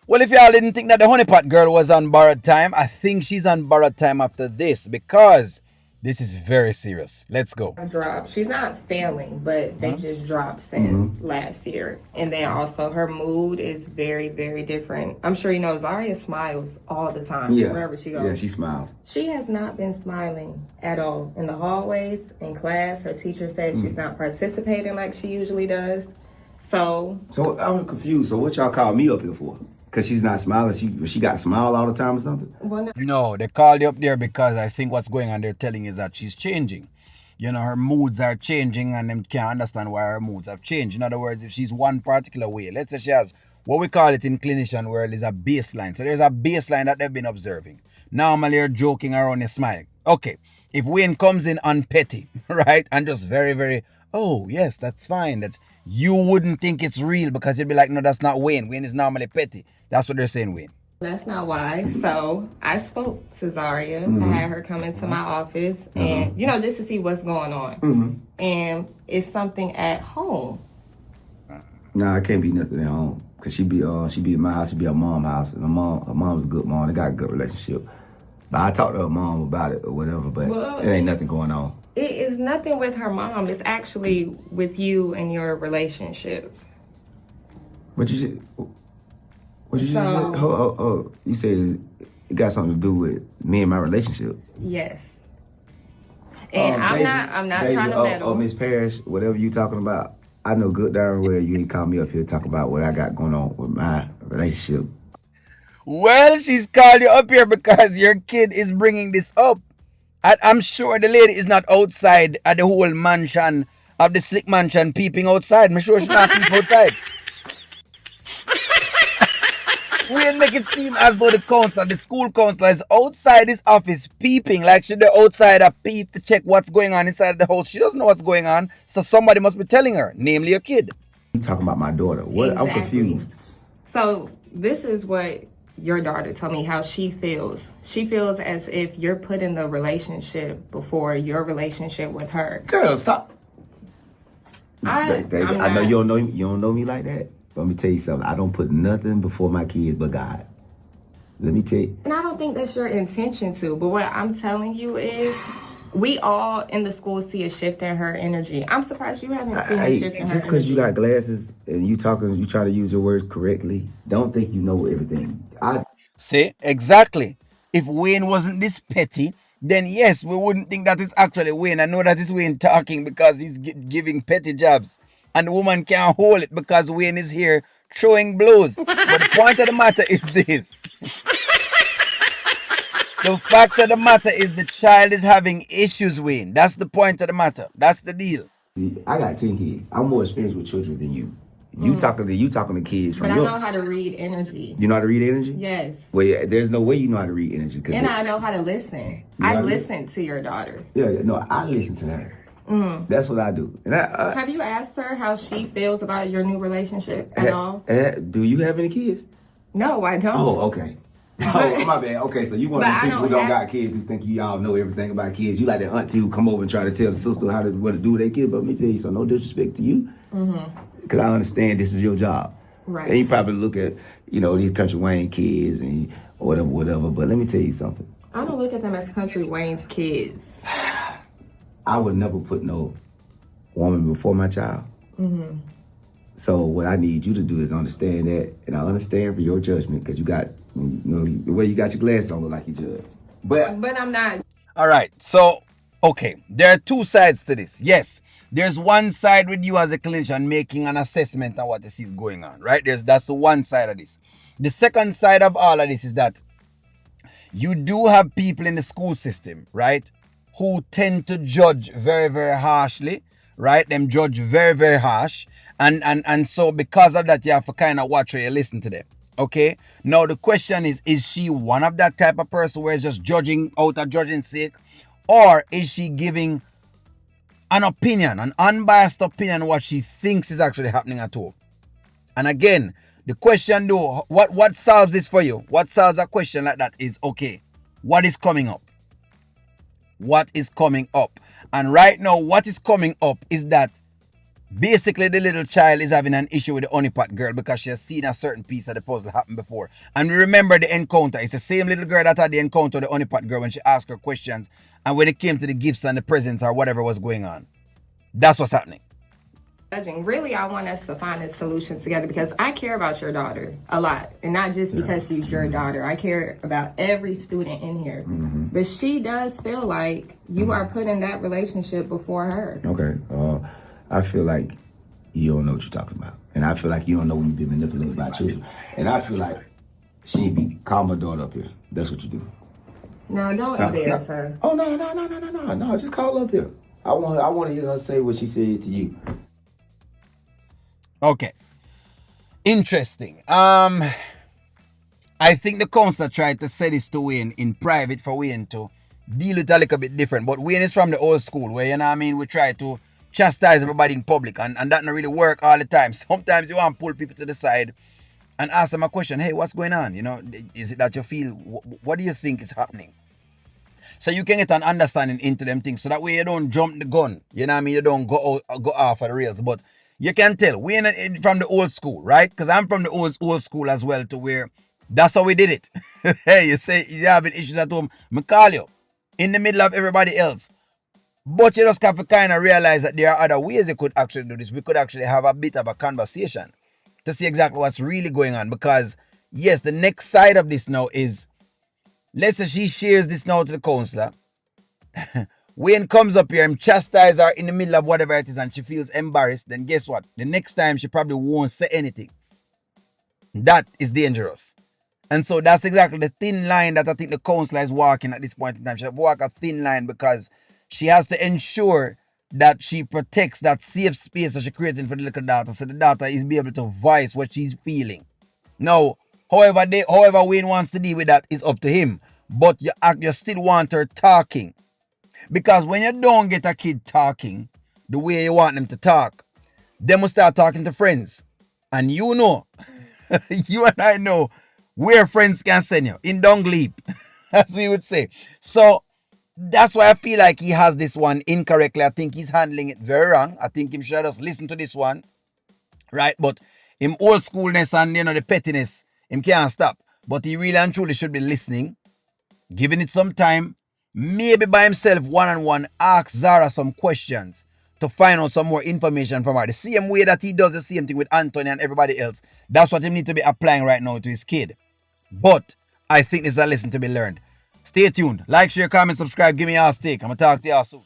Well, if y'all didn't think that the honeypot girl was on borrowed time, I think she's on borrowed time after this because this is very serious. Let's go. Dropped. She's not failing, but they Huh? just dropped since last year. And then also her mood is very, very different. I'm sure you know Zaria smiles all the time wherever she goes. Yeah, she smiles. She has not been smiling at all in the hallways, in class. Her teacher said she's not participating like she usually does. So I'm confused. So what y'all call me up here for? Because she's not smiling. She got to smile all the time or something? well, No, they called you up there because I think what's going on, they're telling is that she's changing. You know, her moods are changing and them can't understand why her moods have changed. In other words, if she's one particular way, let's say she has what we call it in clinician world is a baseline. So there's a baseline that they've been observing. Normally you're joking around and smiling. Okay, if Wayne comes in on petty, right, and just very, very, oh, yes, that's fine. That's you wouldn't think it's real because you'd be like, no, that's not Wayne. Wayne is normally petty. That's what they're saying, Wayne. that's not why. So I spoke to Zaria. I had her come into my office and, just to see what's going on. And it's something at home. Nah, it can't be nothing at home. Cause she be in my house, she be at mom's house, and her mom's a good mom. They got a good relationship. But I talked to her mom about it or whatever, but it ain't nothing going on. It is nothing with her mom. It's actually with you and your relationship. What you just say? You said it got something to do with me and my relationship. Yes. And I'm not Daisy, trying to meddle. Miss Parrish, whatever you talking about, I know good darn well you ain't call me up here talking about what I got going on with my relationship. Well, she's called you up here because your kid is bringing this up. I'm sure the lady is not outside at the whole mansion of the slick mansion peeping outside. I'm sure she's not peep outside. We'll make it seem as though the school counselor is outside his office peeping, like she's outside a peep to check what's going on inside the house. She doesn't know what's going on, so somebody must be telling her, namely your kid. You talking about my daughter? What? Exactly. I'm confused. So this is what your daughter told me how she feels. She feels as if you're putting the relationship before your relationship with her. Girl, stop. I know you don't know me like that. Let me tell you something. I don't put nothing before my kids but God. Let me tell you. And I don't think that's your intention to. But what I'm telling you is, we all in the school see a shift in her energy. I'm surprised you haven't seen a shift in her just because energy. you got glasses and you try to use your words correctly, don't think you know everything. See, exactly. If Wayne wasn't this petty, then yes, we wouldn't think that it's actually Wayne. I know that it's Wayne talking because he's giving petty jobs. And the woman can't hold it because Wayne is here throwing blows. But the point of the matter is this. The fact of the matter is the child is having issues, Wayne. That's the point of the matter. That's the deal. I got 10 kids. I'm more experienced with children than you. You talking to kids from But I know how to read energy. You know how to read energy? Yes. Well, yeah, there's no way you know how to read energy. And I know how to listen. I listen to your daughter. Yeah, no, I listen to her. That's what I do. And have you asked her how she feels about your new relationship at all? Do you have any kids? No, I don't. Oh, okay. Oh, my bad. Okay, so you one of the people who don't got kids who think you all know everything about kids. You like that auntie who come over and try to tell the sister what to do with their kids. But let me tell you, so no disrespect to you. Because I understand this is your job. Right. And you probably look at, these Kountry Wayne kids and whatever. But let me tell you something. I don't look at them as Kountry Wayne's kids. I would never put no woman before my child. So what I need you to do is understand that, and I understand for your judgment because you got, the way you got your glasses on look like you judge. But I'm not. All right. So, okay. There are two sides to this. Yes. There's one side with you as a clinician making an assessment on what this is going on, right? That's the one side of this. The second side of all of this is that you do have people in the school system, right, who tend to judge very, very harshly, right? Them judge very, very harsh. And so because of that, you have to kind of watch where you listen to them. Okay? Now, the question is she one of that type of person where it's just judging out of judging sake? Or is she giving an opinion, an unbiased opinion, what she thinks is actually happening at all? And again, the question though, what solves this for you? What solves a question like that is, okay, what is coming up? What is coming up? And right now, what is coming up is that Basically, the little child is having an issue with the honeypot girl because she has seen a certain piece of the puzzle happen before. And we remember the encounter. It's the same little girl that had the encounter with the honeypot girl when she asked her questions and when it came to the gifts and the presents or whatever was going on. That's what's happening. Really, I want us to find a solution together because I care about your daughter a lot. And not just because she's your daughter. I care about every student in here. But she does feel like you are putting that relationship before her. Okay. I feel like you don't know what you're talking about. And I feel like you don't know when you've been manipulated by children. And I feel like she need to be call my daughter up here. That's what you do. No, don't embarrass her. Oh no. Just call her up here. I want to hear her say what she said to you. Okay. Interesting. I think the counselor tried to say this to Wayne in private for Wayne to deal with it a little bit different. But Wayne is from the old school where, you know what I mean, we try to chastise everybody in public and that don't really work all the time. Sometimes you want to pull people to the side and ask them a question. Hey, what's going on? You know, is it that you feel, what do you think is happening? So you can get an understanding into them things. So that way you don't jump the gun. You know what I mean? You don't go off of the rails. But you can tell we're from the old school, right? Because I'm from the old school as well, to where that's how we did it. Hey, you say you're having issues at home, I call you in the middle of everybody else. But you just have to kind of realize that there are other ways you could actually do this. We could actually have a bit of a conversation to see exactly what's really going on. Because yes, the next side of this now is, let's say she shares this now to the counselor. Wayne comes up here and chastises her in the middle of whatever it is and she feels embarrassed. Then guess what? The next time she probably won't say anything. That is dangerous. And so that's exactly the thin line that I think the counselor is walking at this point in time. She has to walk a thin line because she has to ensure that she protects that safe space that she's creating for the little daughter, so the daughter is be able to voice what she's feeling. Now, however Wayne wants to deal with that is up to him. But you still want her talking. Because when you don't get a kid talking the way you want them to talk, them will start talking to friends. And you know, you and I know where friends can send you. In dung leap, as we would say. So that's why I feel like he has this one incorrectly. I think he's handling it very wrong. I think him should just listen to this one. Right? But him old schoolness and, you know, the pettiness, him can't stop. But he really and truly should be listening, giving it some time, maybe by himself one-on-one, ask Zara some questions to find out some more information from her. The same way that he does the same thing with Anthony and everybody else. That's what he needs to be applying right now to his kid. But I think there's a lesson to be learned. Stay tuned. Like, share, comment, subscribe. Give me your take. I'm going to talk to y'all soon.